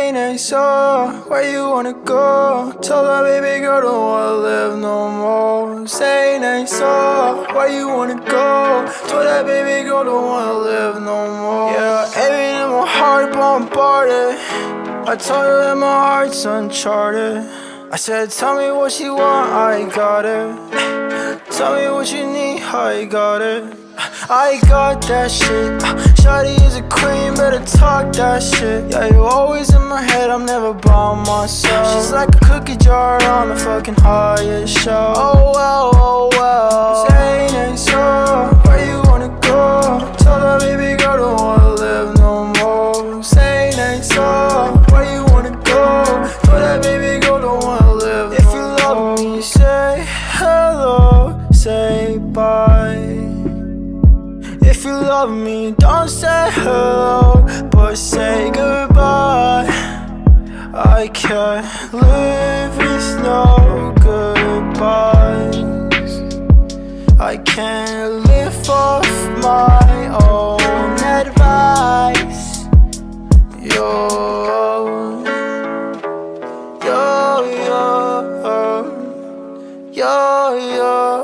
Say next door, where you wanna go? Tell that baby girl don't wanna live no more. Say next door, where you wanna go? Tell that baby girl don't wanna live no more. Yeah, aiming in my heart bombarded. I told her that my heart's uncharted. I said, tell me what you want, I got it. Tell me what you need, I got it. I got that shit. Shawty is a queen, better talk that shit. Yeah, you always in my head, I'm never by myself. She's like a cookie jar on the fucking highest shelf. Oh well, oh well. Say next door, where you wanna go? Tell that baby girl don't wanna live no more. Say next door, where you wanna go? Tell that baby girl don't wanna live no more. If you love me, say hello, say bye. If you love me, don't say hello, but say goodbye. I can't live with no goodbyes. I can't live off my own advice. Yo, yo, yo, yo, yo.